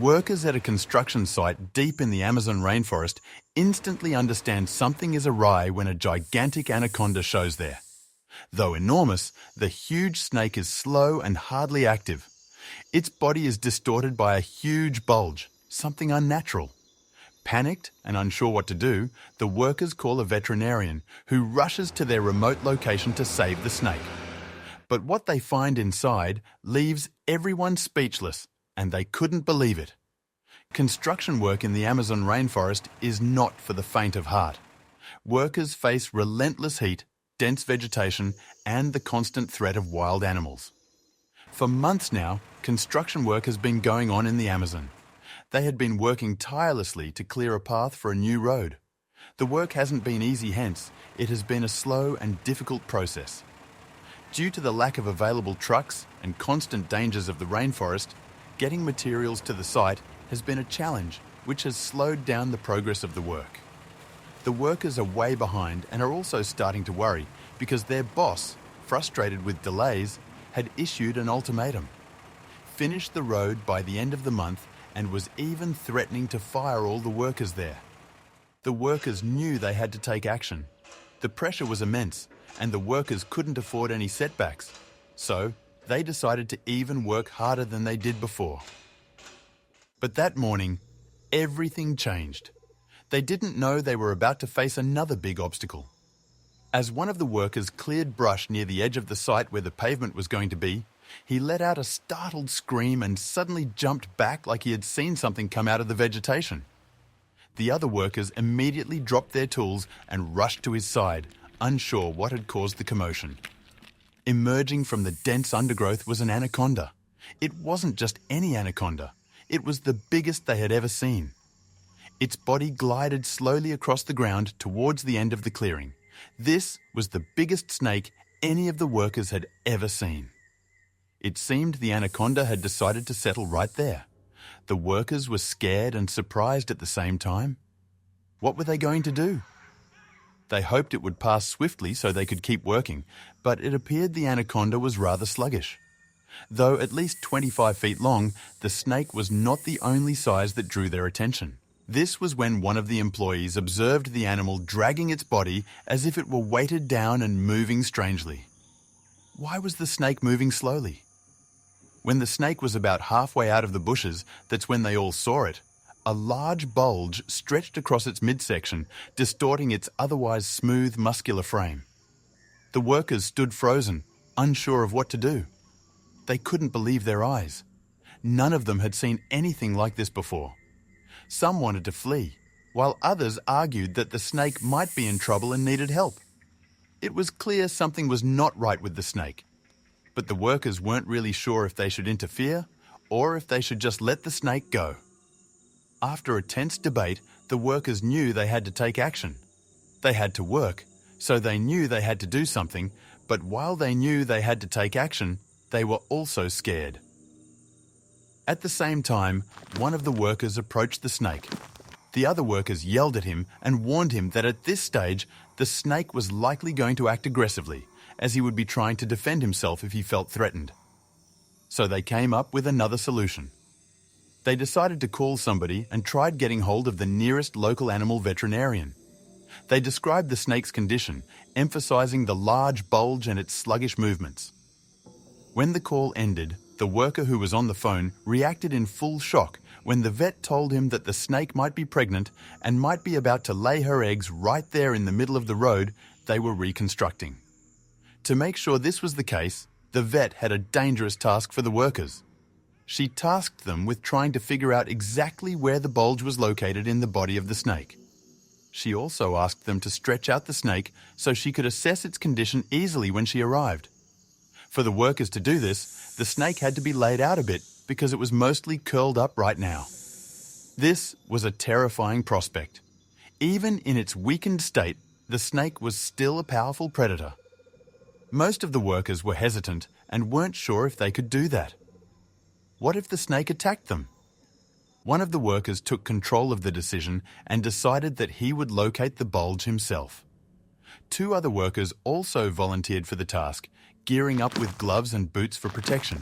Workers at a construction site deep in the Amazon rainforest instantly understand something is awry when a gigantic anaconda shows there. Though enormous, the huge snake is slow and hardly active. Its body is distorted by a huge bulge, something unnatural. Panicked and unsure what to do, the workers call a veterinarian who rushes to their remote location to save the snake. But what they find inside leaves everyone speechless, and they couldn't believe it. Construction work in the Amazon rainforest is not for the faint of heart. Workers face relentless heat, dense vegetation, and the constant threat of wild animals. For months now, construction work has been going on in the Amazon. They had been working tirelessly to clear a path for a new road. The work hasn't been easy, hence, it has been a slow and difficult process. Due to the lack of available trucks and constant dangers of the rainforest, getting materials to the site has been a challenge, which has slowed down the progress of the work. The workers are way behind and are also starting to worry because their boss, frustrated with delays, had issued an ultimatum. Finish the road by the end of the month and was even threatening to fire all the workers there. The workers knew they had to take action. The pressure was immense and the workers couldn't afford any setbacks. So, they decided to even work harder than they did before. But that morning, everything changed. They didn't know they were about to face another big obstacle. As one of the workers cleared brush near the edge of the site where the pavement was going to be, he let out a startled scream and suddenly jumped back like he had seen something come out of the vegetation. The other workers immediately dropped their tools and rushed to his side, unsure what had caused the commotion. Emerging from the dense undergrowth was an anaconda. It wasn't just any anaconda. It was the biggest they had ever seen. Its body glided slowly across the ground towards the end of the clearing. This was the biggest snake any of the workers had ever seen. It seemed the anaconda had decided to settle right there. The workers were scared and surprised at the same time. What were they going to do? They hoped it would pass swiftly so they could keep working, but it appeared the anaconda was rather sluggish. Though at least 25 feet long, the snake was not the only size that drew their attention. This was when one of the employees observed the animal dragging its body as if it were weighted down and moving strangely. Why was the snake moving slowly? When the snake was about halfway out of the bushes, that's when they all saw it. A large bulge stretched across its midsection, distorting its otherwise smooth, muscular frame. The workers stood frozen, unsure of what to do. They couldn't believe their eyes. None of them had seen anything like this before. Some wanted to flee, while others argued that the snake might be in trouble and needed help. It was clear something was not right with the snake, but the workers weren't really sure if they should interfere or if they should just let the snake go. After a tense debate, the workers knew they had to take action. They had to work, so they knew they had to do something, but while they knew they had to take action, they were also scared. At the same time, one of the workers approached the snake. The other workers yelled at him and warned him that at this stage, the snake was likely going to act aggressively, as he would be trying to defend himself if he felt threatened. So they came up with another solution. They decided to call somebody and tried getting hold of the nearest local animal veterinarian. They described the snake's condition, emphasizing the large bulge and its sluggish movements. When the call ended, the worker who was on the phone reacted in full shock when the vet told him that the snake might be pregnant and might be about to lay her eggs right there in the middle of the road they were reconstructing. To make sure this was the case, the vet had a dangerous task for the workers. She tasked them with trying to figure out exactly where the bulge was located in the body of the snake. She also asked them to stretch out the snake so she could assess its condition easily when she arrived. For the workers to do this, the snake had to be laid out a bit because it was mostly curled up right now. This was a terrifying prospect. Even in its weakened state, the snake was still a powerful predator. Most of the workers were hesitant and weren't sure if they could do that. What if the snake attacked them? One of the workers took control of the decision and decided that he would locate the bulge himself. Two other workers also volunteered for the task, gearing up with gloves and boots for protection.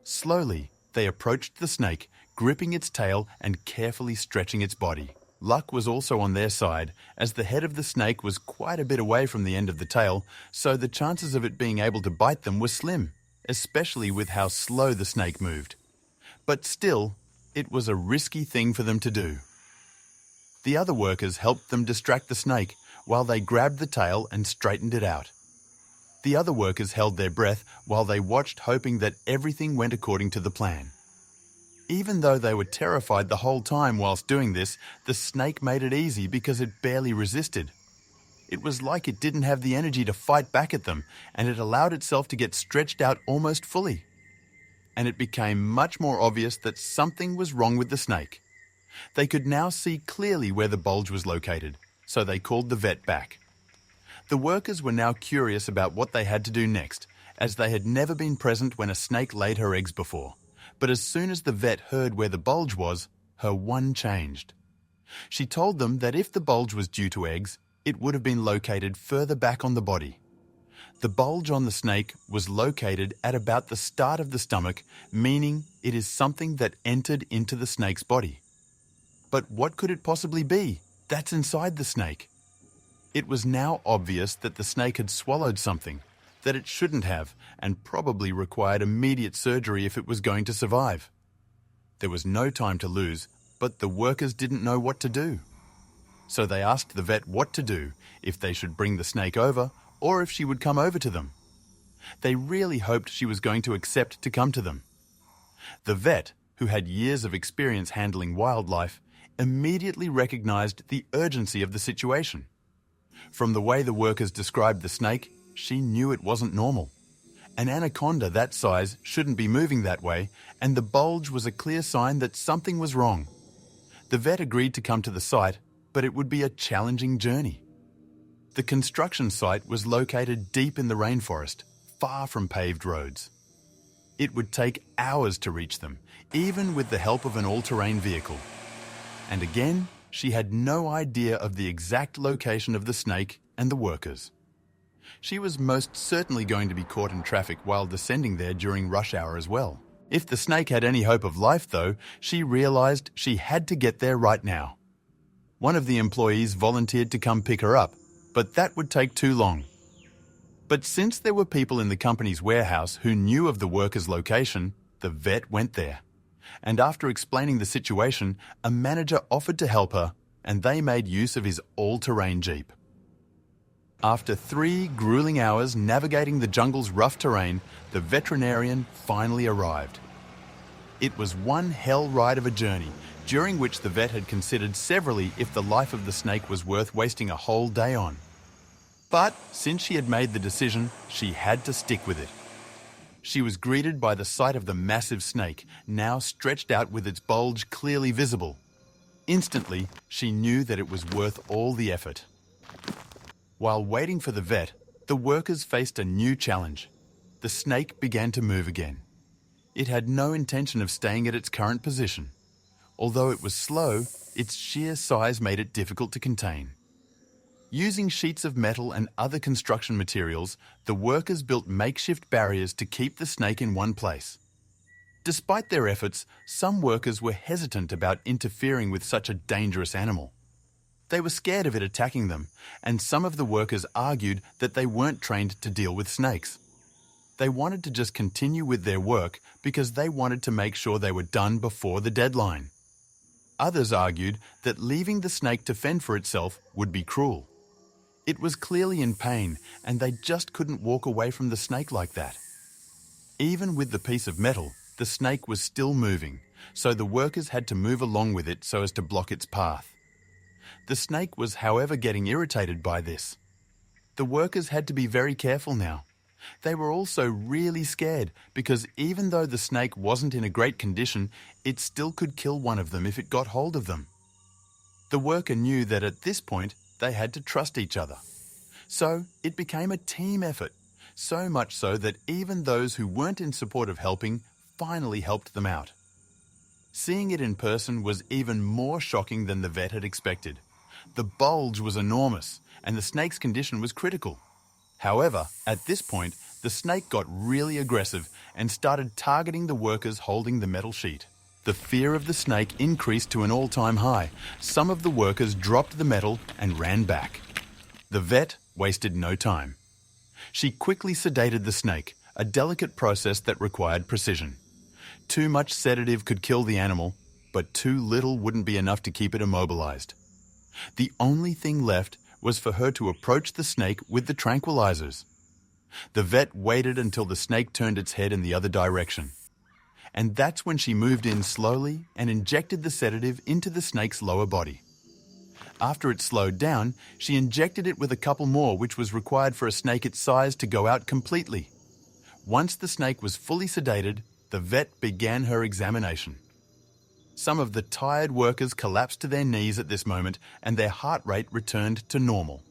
Slowly, they approached the snake, gripping its tail and carefully stretching its body. Luck was also on their side, as the head of the snake was quite a bit away from the end of the tail, so the chances of it being able to bite them were slim, especially with how slow the snake moved. But still, it was a risky thing for them to do. The other workers helped them distract the snake while they grabbed the tail and straightened it out. The other workers held their breath while they watched, hoping that everything went according to the plan. Even though they were terrified the whole time whilst doing this, the snake made it easy because it barely resisted. It was like it didn't have the energy to fight back at them, and it allowed itself to get stretched out almost fully. And it became much more obvious that something was wrong with the snake. They could now see clearly where the bulge was located, so they called the vet back. The workers were now curious about what they had to do next, as they had never been present when a snake laid her eggs before. But as soon as the vet heard where the bulge was, her one changed. She told them that if the bulge was due to eggs, it would have been located further back on the body. The bulge on the snake was located at about the start of the stomach, meaning it is something that entered into the snake's body. But what could it possibly be? That's inside the snake. It was now obvious that the snake had swallowed something that it shouldn't have, and probably required immediate surgery if it was going to survive. There was no time to lose, but the workers didn't know what to do. So they asked the vet what to do, if they should bring the snake over, or if she would come over to them. They really hoped she was going to accept to come to them. The vet, who had years of experience handling wildlife, immediately recognized the urgency of the situation. From the way the workers described the snake, she knew it wasn't normal. An anaconda that size shouldn't be moving that way, and the bulge was a clear sign that something was wrong. The vet agreed to come to the site, but it would be a challenging journey. The construction site was located deep in the rainforest, far from paved roads. It would take hours to reach them, even with the help of an all-terrain vehicle. And again, she had no idea of the exact location of the snake and the workers. She was most certainly going to be caught in traffic while descending there during rush hour as well. If the snake had any hope of life, though, she realized she had to get there right now. One of the employees volunteered to come pick her up, but that would take too long. But since there were people in the company's warehouse who knew of the worker's location, the vet went there. And after explaining the situation, a manager offered to help her, and they made use of his all-terrain Jeep. After 3 grueling hours navigating the jungle's rough terrain, the veterinarian finally arrived. It was one hell ride of a journey, during which the vet had considered severally if the life of the snake was worth wasting a whole day on. But since she had made the decision, she had to stick with it. She was greeted by the sight of the massive snake, now stretched out with its bulge clearly visible. Instantly, she knew that it was worth all the effort. While waiting for the vet, the workers faced a new challenge. The snake began to move again. It had no intention of staying at its current position. Although it was slow, its sheer size made it difficult to contain. Using sheets of metal and other construction materials, the workers built makeshift barriers to keep the snake in one place. Despite their efforts, some workers were hesitant about interfering with such a dangerous animal. They were scared of it attacking them, and some of the workers argued that they weren't trained to deal with snakes. They wanted to just continue with their work because they wanted to make sure they were done before the deadline. Others argued that leaving the snake to fend for itself would be cruel. It was clearly in pain, and they just couldn't walk away from the snake like that. Even with the piece of metal, the snake was still moving, so the workers had to move along with it so as to block its path. The snake was, however, getting irritated by this. The workers had to be very careful now. They were also really scared because even though the snake wasn't in a great condition, it still could kill one of them if it got hold of them. The worker knew that at this point they had to trust each other. So it became a team effort, so much so that even those who weren't in support of helping finally helped them out. Seeing it in person was even more shocking than the vet had expected. The bulge was enormous, and the snake's condition was critical. However, at this point, the snake got really aggressive and started targeting the workers holding the metal sheet. The fear of the snake increased to an all-time high. Some of the workers dropped the metal and ran back. The vet wasted no time. She quickly sedated the snake, a delicate process that required precision. Too much sedative could kill the animal, but too little wouldn't be enough to keep it immobilized. The only thing left was for her to approach the snake with the tranquilizers. The vet waited until the snake turned its head in the other direction. And that's when she moved in slowly and injected the sedative into the snake's lower body. After it slowed down, she injected it with a couple more, which was required for a snake its size to go out completely. Once the snake was fully sedated, the vet began her examination. Some of the tired workers collapsed to their knees at this moment, and their heart rate returned to normal.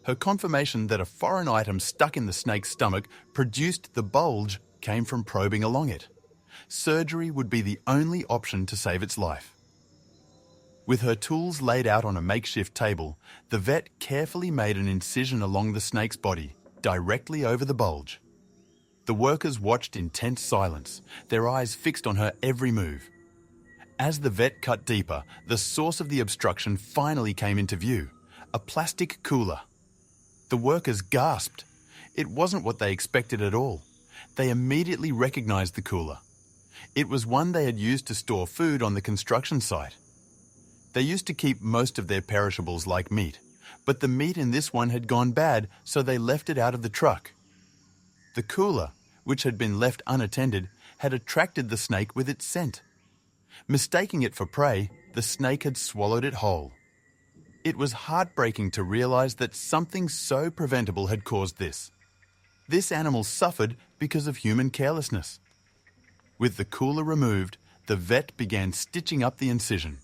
Her confirmation that a foreign item stuck in the snake's stomach produced the bulge came from probing along it. Surgery would be the only option to save its life. With her tools laid out on a makeshift table, the vet carefully made an incision along the snake's body, directly over the bulge. The workers watched in tense silence, their eyes fixed on her every move. As the vet cut deeper, the source of the obstruction finally came into view, a plastic cooler. The workers gasped. It wasn't what they expected at all. They immediately recognized the cooler. It was one they had used to store food on the construction site. They used to keep most of their perishables like meat, but the meat in this one had gone bad, so they left it out of the truck. The cooler, which had been left unattended, had attracted the snake with its scent. Mistaking it for prey, the snake had swallowed it whole. It was heartbreaking to realize that something so preventable had caused this. This animal suffered because of human carelessness. With the cooler removed, the vet began stitching up the incision.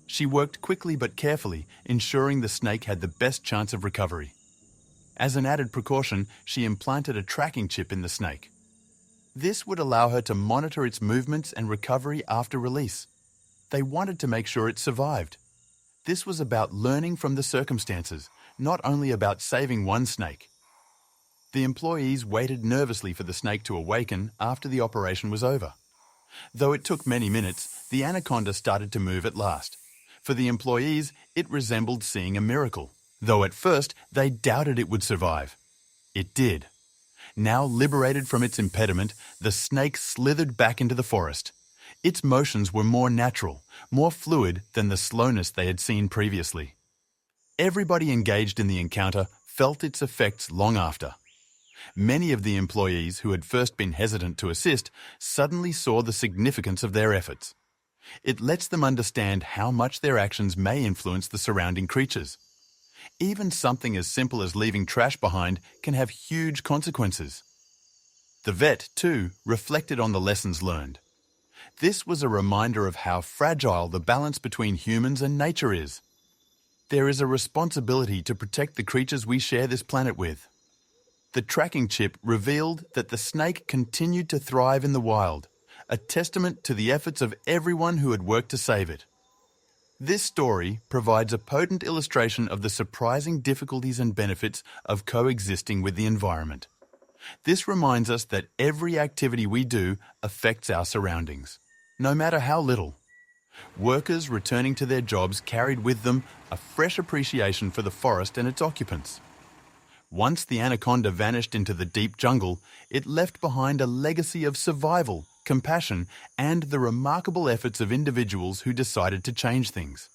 She worked quickly but carefully, ensuring the snake had the best chance of recovery. As an added precaution, she implanted a tracking chip in the snake. This would allow her to monitor its movements and recovery after release. They wanted to make sure it survived. This was about learning from the circumstances, not only about saving one snake. The employees waited nervously for the snake to awaken after the operation was over. Though it took many minutes, the anaconda started to move at last. For the employees, it resembled seeing a miracle, though at first they doubted it would survive. It did. Now liberated from its impediment, the snake slithered back into the forest. Its motions were more natural, more fluid than the slowness they had seen previously. Everybody engaged in the encounter felt its effects long after. Many of the employees who had first been hesitant to assist suddenly saw the significance of their efforts. It lets them understand how much their actions may influence the surrounding creatures. Even something as simple as leaving trash behind can have huge consequences. The vet, too, reflected on the lessons learned. This was a reminder of how fragile the balance between humans and nature is. There is a responsibility to protect the creatures we share this planet with. The tracking chip revealed that the snake continued to thrive in the wild, a testament to the efforts of everyone who had worked to save it. This story provides a potent illustration of the surprising difficulties and benefits of coexisting with the environment. This reminds us that every activity we do affects our surroundings, no matter how little. Workers returning to their jobs carried with them a fresh appreciation for the forest and its occupants. Once the anaconda vanished into the deep jungle, it left behind a legacy of survival, compassion, and the remarkable efforts of individuals who decided to change things.